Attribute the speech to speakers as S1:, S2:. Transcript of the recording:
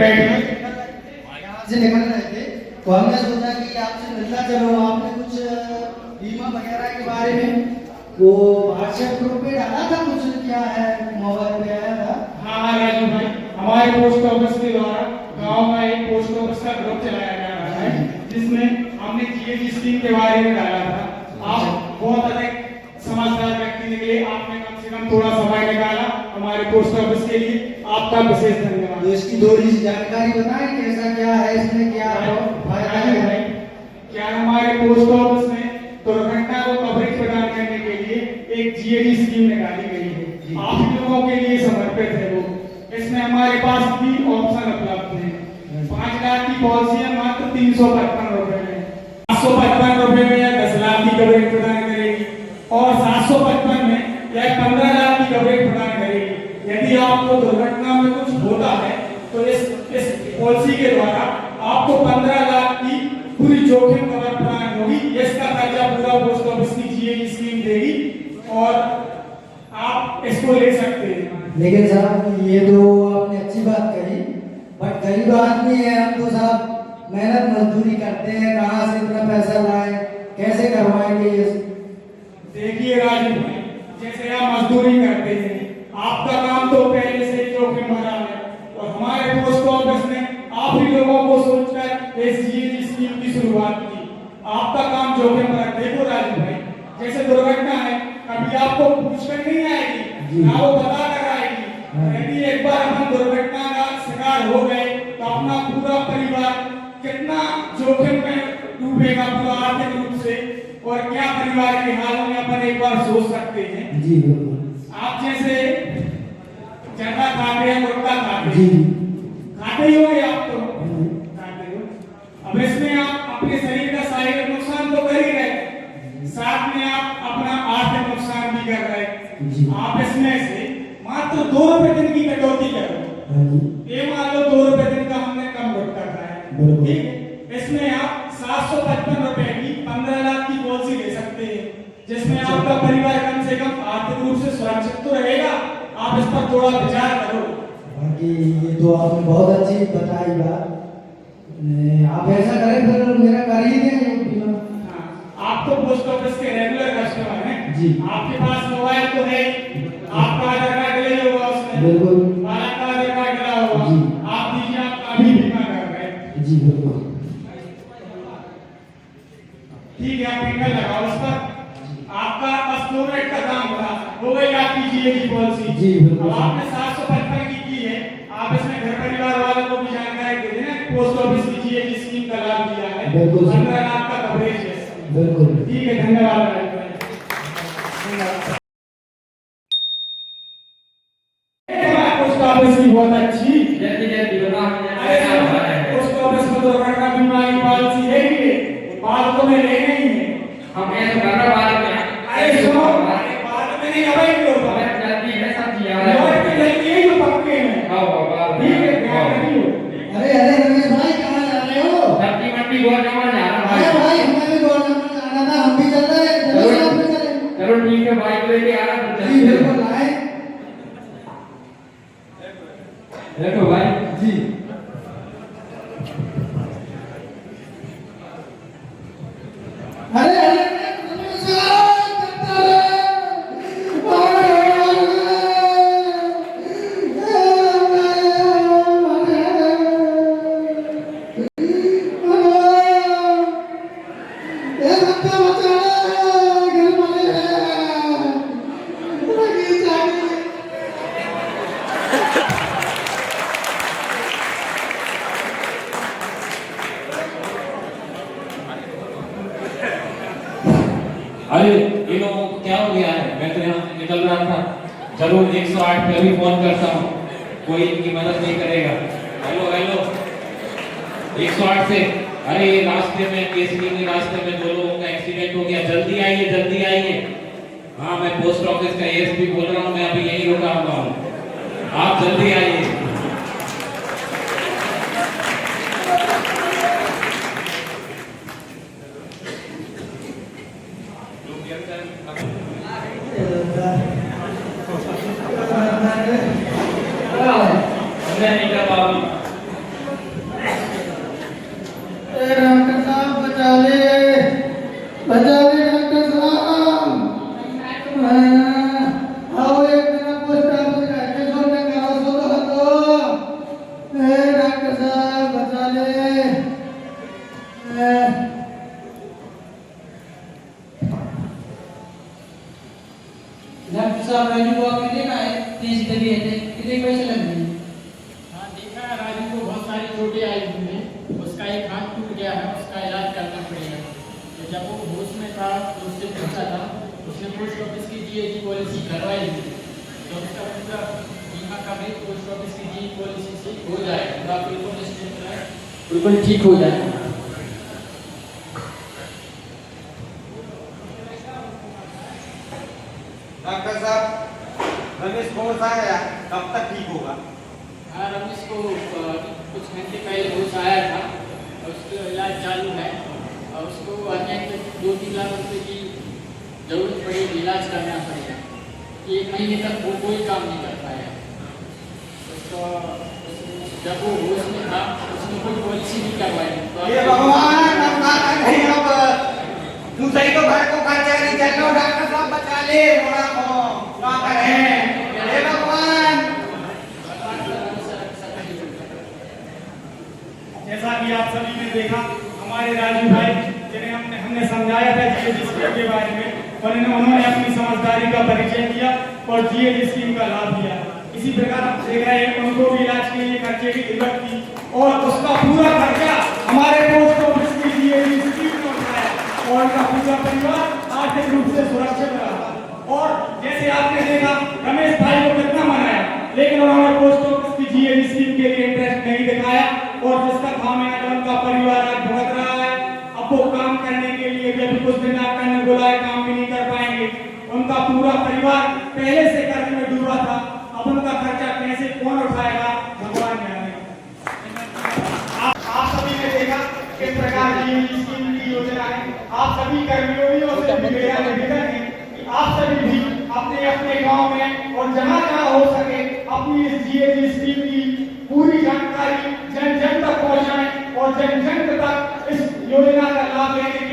S1: यहाँ से निकल रहे थे तो हमने सोचा कि आपसे मिलना, चलो आपने कुछ बीमा वगैरह के बारे में वो व्हाट्सएप ग्रुप पे डाला था, कुछ क्या है मोबाइल पे आया था।
S2: हाँ राजू भाई, हमारे पोस्ट ऑफिस के द्वारा गांव में एक पोस्ट ऑफिस का ग्रुप चलाया जा रहा है जिसमें हमने जीएजी स्कीम के बारे में डाला था। आप बहुत अधिक समझदार व्यक्ति निकले, आपने कम से कम थोड़ा समय निकाला हमारे पोस्ट ऑफिस के लिए, आपका विशेष धन्यवाद।
S1: तो इसकी थोड़ी सी जानकारी बताएं, कैसा क्या है इसमें, क्या फायदा है।
S2: क्या हमारे पोस्ट ऑफिस में दुर्घटना को कवरेज प्रदान करने के लिए एक जीएडी स्कीम निकाली गई है, आप लोगों के लिए समर्पित है वो। इसमें हमारे पास 3 ऑप्शन उपलब्ध हैं। 5 लाख की पॉलिसी है मात्र 355 रुपए में, 555 रुपए में या 10 लाख की कवरेज प्रदान करेगी, और 755 में या 15 लाख की कवरेज प्रदान करेगी। यदि आपको दुर्घटना में कुछ होता है तो इस पॉलिसी के द्वारा आपको 15 लाख की पूरी जोखिम कवर प्रदान होगी। इसका खर्चा पूरा पोस्ट ऑफिस की जीएडी स्कीम देगी और आप इसको ले सकते हैं।
S1: लेकिन साहब ये तो आपने अच्छी बात कही, बट गरीब आदमी है हम तो साहब, मेहनत मजदूरी करते हैं, कहाँ से इतना पैसा लाए, कैसे करवाएंगे ये।
S2: देखिए राजू भाई, जैसे आप मजदूरी करते हैं, आपका काम तो पहले से ही जोखिम भरा है, और हमारे पोस्ट ऑफिस ने आप ही लोगों को सोचकर इस जीएडी स्कीम की शुरुआत की। आपका काम जोखिम भरा। देखो राजू भाई, जैसे दुर्घटना है, कभी आपको पूछकर नहीं आएगी ना, वो बता कर आएगी। यदि एक बार हम दुर्घटना का शिकार हो गए तो अपना पूरा परिवार कितना जोखिम में डूबेगा पूरा आर्थिक रूप से, और क्या परिवार के हाल में अपन एक बार सोच सकते हैं।
S1: जी बिल्कुल।
S2: आप जैसे ज्यादा खाते हैं, मुर्गा खाते
S1: जी
S2: खाते ही होंगे आप तो खाते हो। अब इसमें आप अपने शरीर का शारीरिक नुकसान तो कर ही रहे, साथ में आप अपना आर्थिक नुकसान भी कर रहे। आप इसमें से मात्र 2 रुपए दिन की कटौती करो। ये मान लो 2 रुपए दिन का हमने कम भुगता है, ठीक है। इसमें आप 755 रुपए की 15 लाख की पॉलिसी ले सकते हैं, जिसमें आपका परिवार कम से कम आर्थिक रूप से सुरक्षित तो रहेगा। आप इस पर थोड़ा विचार करो।
S1: बाकी ये तो आपने बहुत अच्छी बताई बात। आप ऐसा करें फिर मेरा कर ही दें बीमा।
S2: आप तो पोस्ट ऑफिस के रेगुलर कस्टमर हैं
S1: जी।
S2: आपके पास मोबाइल तो है, आपका आधार कार्ड ले होगा उसमें,
S1: बिल्कुल
S2: बालक का आधार कार्ड डला होगा, आप दीजिए, आप अभी बीमा कर रहे हैं।
S1: जी बिल्कुल
S2: ठीक है, आप टिकट लगाओ उस पर। आपका बस 2 मिनट का काम हो गई आपकी जीएडी पॉलिसी।
S1: जी बिल्कुल।
S2: अब आपने 755 की है, आप इसमें घर परिवार वालों को भी जानकारी दे देना, पोस्ट ऑफिस की जीएडी स्कीम का लाभ दिया है, 15 लाख का कवरेज है।
S1: बिल्कुल
S2: ठीक है, धन्यवाद। पोस्ट ऑफिस की बहुत अच्छी पोस्ट ऑफिस में दुर्घटना बीमा की पॉलिसी है ही, बात तो मैं लेना ही है।
S3: हम ऐसे कर रहे बात में,
S2: अरे सुनो, बात में नहीं अभी क्यों होता है,
S3: जल्दी है सब चीज
S2: लौट के लेके ही तो पक्के में। ठीक है, ध्यान रखियो।
S1: अरे रमेश भाई कहाँ जा रहे हो?
S3: सब्जी मंडी गोल जमा जा रहा
S1: अरे
S3: है
S1: भाई हमें भी गोल नंबर जाना था, हम भी चल रहे हैं। चलो आप भी चलें।
S3: चलो ठीक है, बाइक लेके आ रहा हूं।
S1: जी बिल्कुल आए।
S3: देखो भाई
S1: जी अरे
S4: अरे ये लोगों को क्या हो गया है? मैं तो यहाँ से निकल रहा था, जरूर 108 पे अभी फोन करता हूँ, कोई इनकी मदद नहीं करेगा। हेलो हेलो 108 से, अरे ये रास्ते में केसरी के रास्ते में 2 लोगों का एक्सीडेंट हो गया, जल्दी आइए जल्दी आइए। हाँ मैं पोस्ट ऑफिस का एएसपी बोल रहा हूँ, मैं अभी यहीं रुका हुआ हूँ, आप जल्दी आइए।
S1: साहब राजू को आपने देखा है कैसी तबीयत है, कितने पैसे लग गए?
S5: हाँ देखा है, राजू को बहुत सारी चोटें आई हुई हैं, उसका एक हाथ टूट गया है, उसका इलाज करना पड़ेगा। तो जब वो होश में था तो उससे पूछा था, उसने पोस्ट ऑफिस की जीएजी पॉलिसी करवाई थी, तो उसका पूरा बीमा कवरेज पोस्ट ऑफिस की जीएजी पॉलिसी से हो जाए, पूरा बिल्कुल ठीक हो जाए।
S6: डॉक्टर साहब, रमेश होश आया, कब तक ठीक होगा?
S5: हाँ, रमेश को कुछ घंटे पहले होश आया था और उसका इलाज चालू है और उसको अन्य 2-3 लाख रुपए की जरूरत पड़ेगी, इलाज करना पड़ेगा। 1 महीने तक वो कोई काम नहीं कर पाएगा। उसको जब वो होश में था उसने कोई पॉलिसी नहीं करवाई।
S6: ये भगवान, अब ना नहीं, अब दूसरे को घर को खर्चा नहीं चल रहा, डॉक्टर साहब बचा ले, मोड़ा को ना करें। हे भगवान।
S2: जैसा कि आप सभी ने देखा, हमारे राजू भाई जिन्हें हमने समझाया था जीएजी स्कीम के बारे में, और उन्होंने अपनी समझदारी का परिचय दिया और जीएजी स्कीम का लाभ लिया। इसी प्रकार आप देख रहे हैं, उनको भी इलाज के लिए खर्चे की जरूरत थी और उसका पूरा खर्चा हमारे पोस्ट ऑफिस की जीएजी स्कीम ने उठाया और उनका पूरा परिवार आर्थिक रूप से सुरक्षित रहा। और जैसे आपने देखा, रमेश भाई को कितना मनाया, लेकिन उन्होंने पोस्ट ऑफिस की जीएजी स्कीम के लिए इंटरेस्ट नहीं दिखाया और जिसका खामियाजा उनका परिवार आज भुगत रहा है। अब वो काम करने के लिए भी अभी कुछ दिन डॉक्टर ने बोला है काम भी नहीं कर पाएंगे। उनका पूरा परिवार पहले से कर्ज में डूबा था, अब उनका खर्चा कैसे कौन उठाएगा, भगवान जाने। आप सभी ने देखा किस प्रकार की स्कीम की योजना है। आप सभी कर्मियों से भी मेरा निवेदन है कि आप सभी भी अपने अपने गांव में और जहां जहां हो सके अपनी इस जीएजी स्कीम की पूरी जानकारी जन जन तक पहुंचाएं और जन जन तक इस योजना का लाभ लेने